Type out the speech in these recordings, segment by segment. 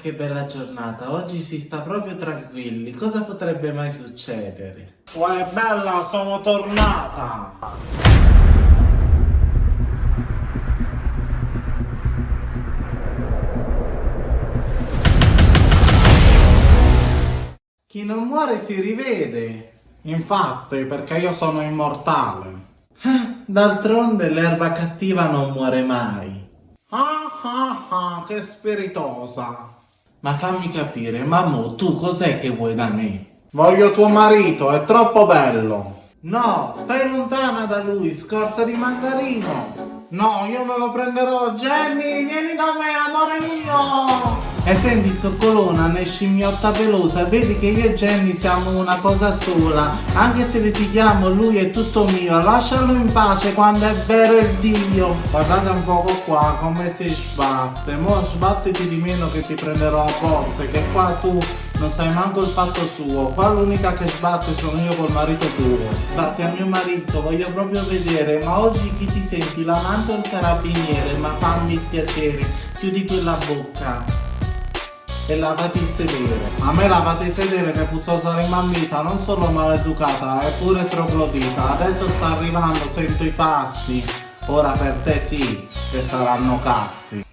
che bella giornata, oggi si sta proprio tranquilli, cosa potrebbe mai succedere? Uè, bella, sono tornata! Chi non muore si rivede. Infatti, perché io sono immortale. D'altronde l'erba cattiva non muore mai. Che spiritosa! Ma fammi capire, mamma, tu cos'è che vuoi da me? Voglio tuo marito, è troppo bello! No, stai lontana da lui, scorza di mandarino! No, io me lo prenderò! Jenny, vieni da me, amore mio! E senti zoccolona, ne scimmiotta pelosa, vedi che io e Jenny siamo una cosa sola, anche se litighiamo lui è tutto mio, lascialo in pace quando è vero il Dio. Guardate un poco qua come si sbatte, mo sbattiti di meno che ti prenderò a botte, che qua tu non sai manco il fatto suo, qua l'unica che sbatte sono io col marito tuo. Sbatti a mio marito, voglio proprio vedere, ma oggi chi ti senti, l'amante o il carabiniere? Ma fammi il piacere, chiudi quella bocca e lavati il sedere. A me lavate il sedere che puzzosa rimambita, non solo maleducata, è pure troglodita. Adesso sta arrivando, sento i passi. Ora per te sì, che saranno cazzi.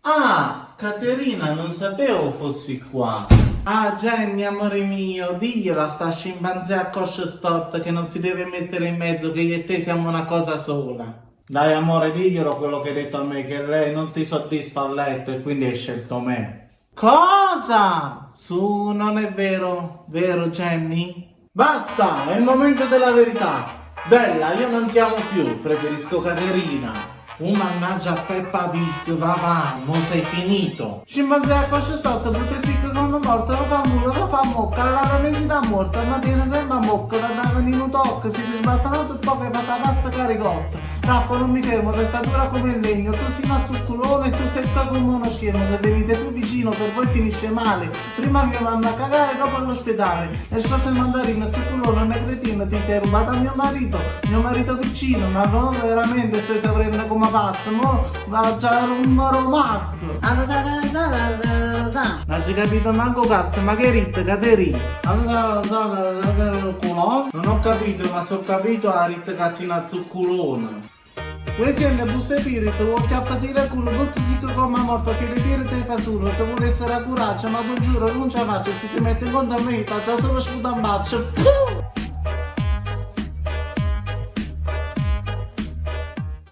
Ah, Caterina, non sapevo fossi qua. Ah, Jenny, amore mio, digliela a sta scimpanzé a coscia storta che non si deve mettere in mezzo, che io e te siamo una cosa sola. Dai amore, diglielo quello che hai detto a me, che lei non ti soddisfa a letto e quindi hai scelto me. Cosa? Su, non è vero, vero Jenny? Basta, è il momento della verità. Bella, io non ti amo più, preferisco Caterina. Mannaggia Peppa Pig, va, mo sei finito. Scimpanzé a coscia storta, brutto sicco come morto, lo fa mulo, lo fa mocca, la mesi morta, ma tiene sempre a mocca, da venire un tocco, si risbattano tutto poco e fatta pasta caricotta. Rappo non mi fermo, testa dura come il legno, tu sei una zuccolone e tu sei qua come uno schermo, se venite più vicino per voi finisce male. Prima mi vanno a cagare, dopo all'ospedale. E scorto il mandarino, zuccolone, una cretina, ti sei rubata a mio marito piccino, ma no, veramente stai sovrendo come pazzo, mo va già un romazzo. Non ci capito manco cazzo, ma che ritta, Caterina? Non ho capito, ma so capito la ritta casina zuccolona. Questi è le buste spirito, vuoi chiappartire il culo, tutto sicuro come è morto, che le tire te fa solo, te vuole essere a curaccia, ma tu giuro non ce la faccio, se ti metti in conto a me, ti già solo sputa in faccia.